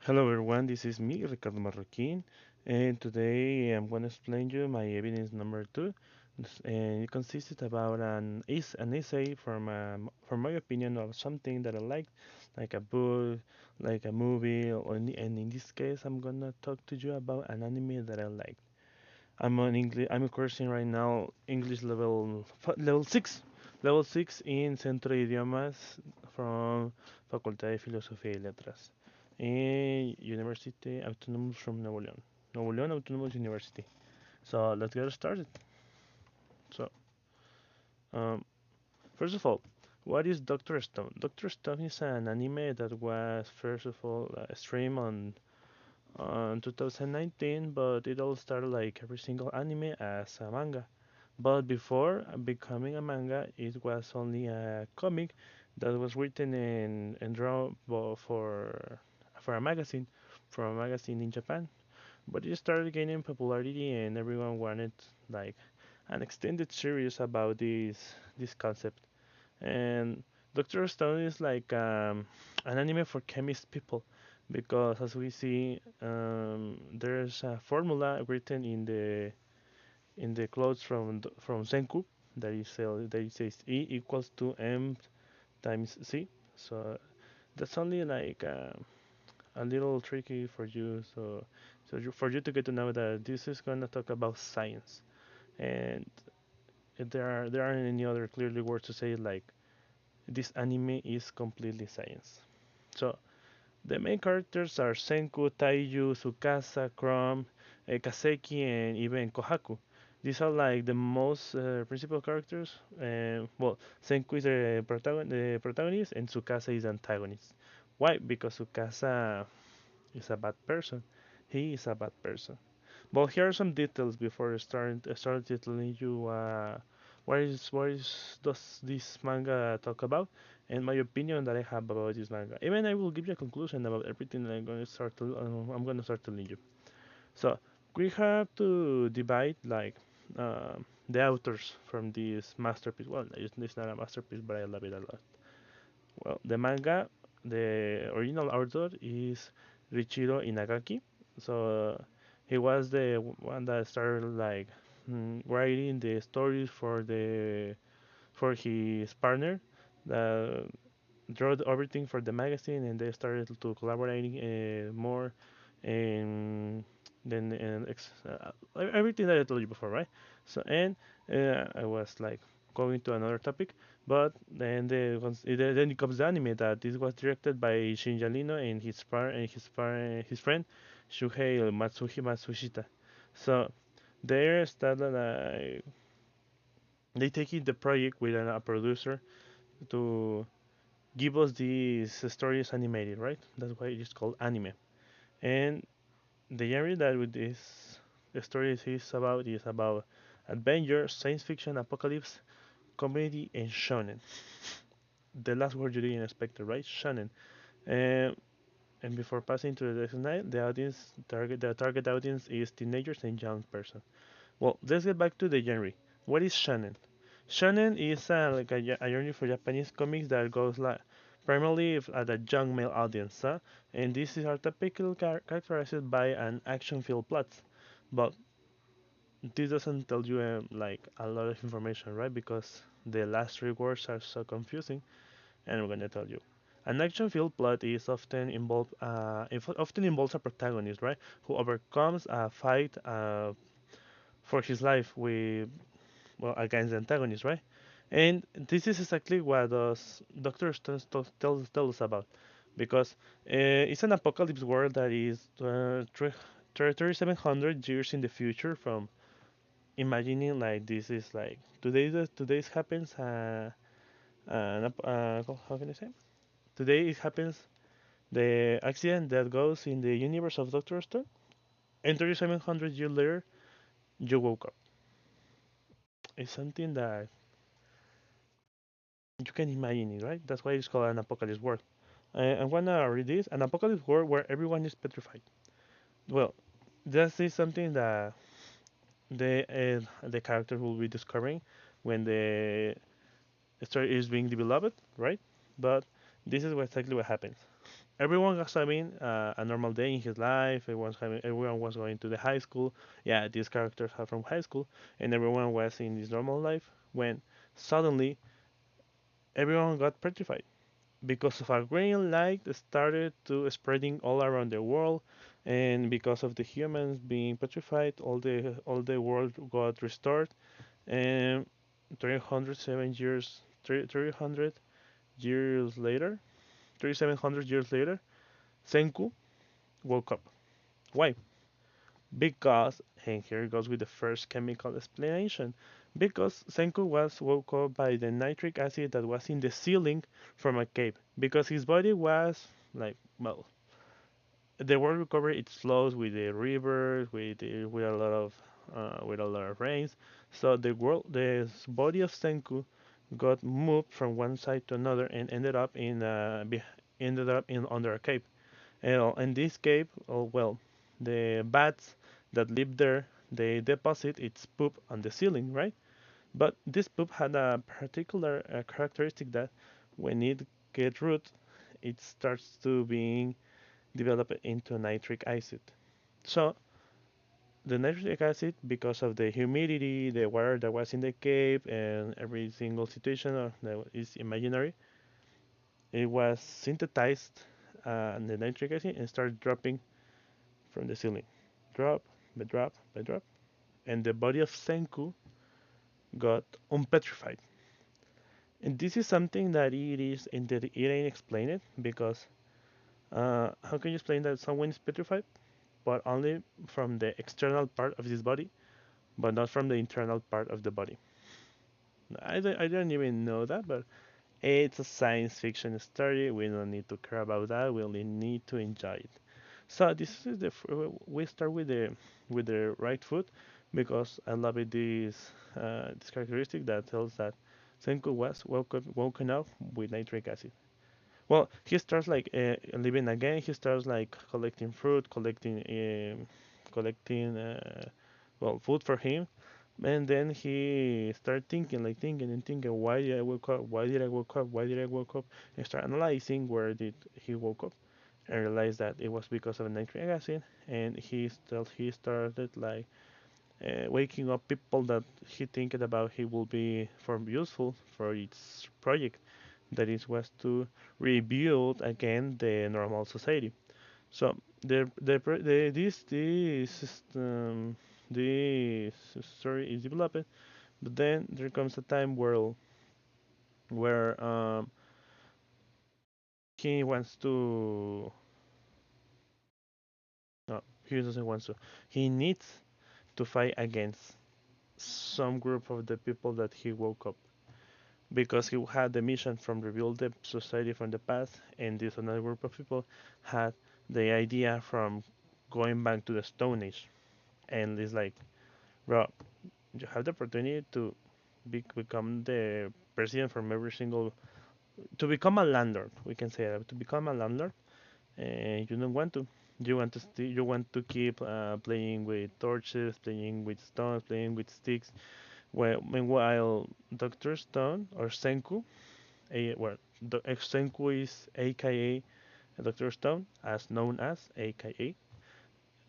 Hello everyone, this is me, Ricardo Marroquin, and today I'm going to explain you my evidence number two, and it consisted about an essay from my opinion of something that I like a book, like a movie, and in this case I'm gonna talk to you about an anime that I like. I'm on English. I'm coursing right now English level six in Centro de Idiomas from Facultad de Filosofía y Letras in University Autonomous from Nuevo León Autonomous University. So let's get started. So um, first of all, what is Doctor Stone? Doctor Stone is an anime that was first of all streamed on 2019, but it all started like every single anime as a manga. But before becoming a manga, it was only a comic that was written and drawn for a magazine, for a magazine in Japan. But it started gaining popularity, and everyone wanted like an extended series about this concept. And Doctor Stone is like an anime for chemist people, because as we see, there's a formula written in the clothes from Senku that it says E equals to M times C. So that's only like a little tricky for you. For you to get to know that this is gonna talk about science, and there aren't any other clearly words to say like this anime is completely science. So the main characters are Senku, Taiyu, Tsukasa, Chrome, Kaseki, and even Kohaku. These are like the most principal characters. Well, Senku is the protagonist, and Tsukasa is the antagonist. Why? Because Tsukasa is a bad person. He is a bad person. But here are some details before I start telling you what is does this manga talk about, and my opinion that I have about this manga. Even I will give you a conclusion about everything that I'm gonna start telling you. So we have to divide like the authors from this masterpiece. Well, it's not a masterpiece, but I love it a lot. Well, the manga, the original author is Richiro Inagaki. So he was the one that started like writing the stories for his partner that drew everything for the magazine, and they started to collaborating more, and then everything that I told you before, right? So and I was like going to another topic, but then it comes the anime that this was directed by Shinja Lino and his friend Shuhei Matsushita. So they started they taking the project with a producer to give us these stories animated, right? That's why it's called anime. And the genre that with this stories is about adventure, science fiction, apocalypse, comedy, and shonen. The last word you didn't expect, right? Shonen. Um, and before passing to the next slide, the target audience is teenagers and young person. Well, let's get back to the genre. What is shonen? Shonen is like a genre for Japanese comics that goes like primarily at a young male audience, and this is typically characterized by an action-filled plot. But this doesn't tell you like a lot of information, right? Because the last three words are so confusing, and I'm gonna tell you. An action-filled plot is often involves a protagonist, right, who overcomes a fight for his life with against the antagonist, right? And this is exactly what Doctor Stone tells us about, because it's an apocalypse world that is 3,700 years in the future from imagining like this is like today's happens how can I say, today it happens the accident that goes in the universe of Doctor Stone, and 3,700 years later you woke up. It's something that you can imagine it, right? That's why it's called an apocalypse world. I'm gonna read this: an apocalypse world where everyone is petrified. Well, this is something that the character will be discovering when the story is being developed, right? But this is exactly what happens. everyone was having a normal day in his life. Everyone was going to the high school. Yeah, these characters are from high school, and everyone was in this normal life when suddenly everyone got petrified because of a green light that started to spreading all around the world, and because of the humans being petrified, all the world got restored. And 307 years, 300 years later, 3700 years later, Senku woke up. Why? Because, and here goes with the first chemical explanation, because Senku was woke up by the nitric acid that was in the ceiling from a cave. Because his body was like, well, the world recovery it slows with the rivers, with a lot of rains. So the body of Senku got moved from one side to another and ended up in under a cave. In this cave, oh well, the bats that live there, they deposit its poop on the ceiling, right? But this poop had a particular characteristic that when it gets root, it starts to being developed into nitric acid. So the nitric acid, because of the humidity, the water that was in the cave, and every single situation that is imaginary, it was synthesized, the nitric acid, and started dropping from the ceiling. Drop by drop by drop. And the body of Senku got unpetrified. And this is something that it ain't explained because how can you explain that someone is petrified, but only from the external part of his body, but not from the internal part of the body? I don't even know that, but it's a science fiction story. We don't need to care about that. We only need to enjoy it. So this is we start with the right foot because I love it this characteristic that tells that Senku was woken up with nitric acid. Well, he starts like living again. He starts like collecting fruit, collecting well food for him, and then he started thinking, like thinking and thinking, why did I wake up? Why did I wake up? Why did I wake up? And start analyzing where did he woke up and realized that it was because of nitric acid. And he started like waking up people that he thinking about he will be for useful for its project that is was to rebuild again the normal society. So this story is developed, but then there comes a time where he wants to no, he doesn't want to. He needs to fight against some group of the people that he woke up because he had the mission from rebuild the society from the past, and this another group of people had the idea from going back to the Stone Age, and it's like, bro, you have the opportunity to become the president from every single, to become a landlord, we can say that, to become a landlord, and you don't want to. You want to keep playing with torches, playing with stones, playing with sticks. Well, meanwhile, Doctor Stone or Senku, well, Senku is AKA Doctor Stone, as known as AKA,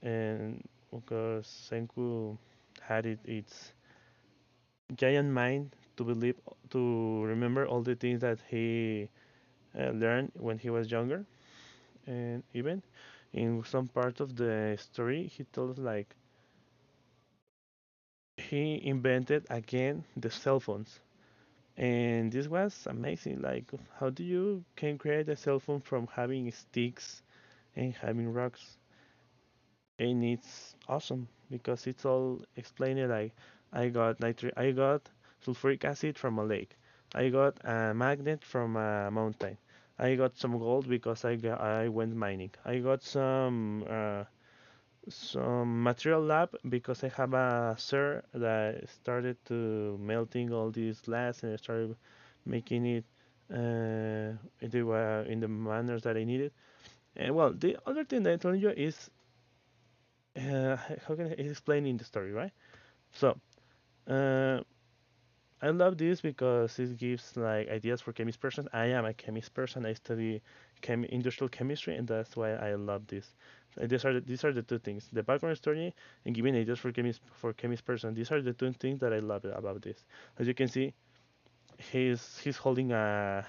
and because Senku had its giant mind to believe, to remember all the things that he learned when he was younger, and even in some part of the story, he tells like he invented again the cell phones. And this was amazing. Like, how do you can create a cell phone from having sticks and having rocks? And it's awesome because it's all explained. Like, I got sulfuric acid from a lake. I got a magnet from a mountain. I got some gold because I went mining. I got some material lab because I have a sir that started to melting all these glass and I started making it in the manners that I needed. And well, the other thing that I told you is how can I explain in the story, right? So uh, I love this because it gives like ideas for chemist person. I am a chemist person. I study industrial chemistry, and that's why I love this. These are the two things: the background story and giving ideas for chemist person. These are the two things that I love about this. As you can see, he's holding a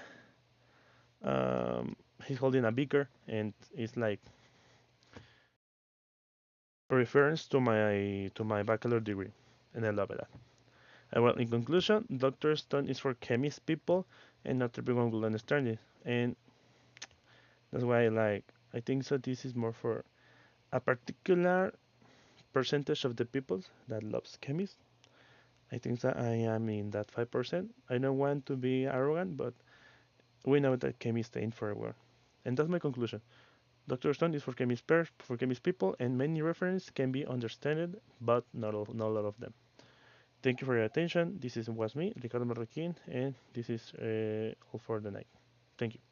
um, he's holding a beaker, and it's like a reference to my bachelor degree, and I love it. Well, in conclusion, Doctor Stone is for chemist people, and not everyone will understand it. And that's why I think so this is more for a particular percentage of the people that loves chemists. I think that I am in that 5%. I don't want to be arrogant, but we know that chemists ain't for everyone. And that's my conclusion. Dr. Stone is for chemist people, and many references can be understood, but not a lot of them. Thank you for your attention. Was me, Ricardo Marroquin, and this is all for the night. Thank you.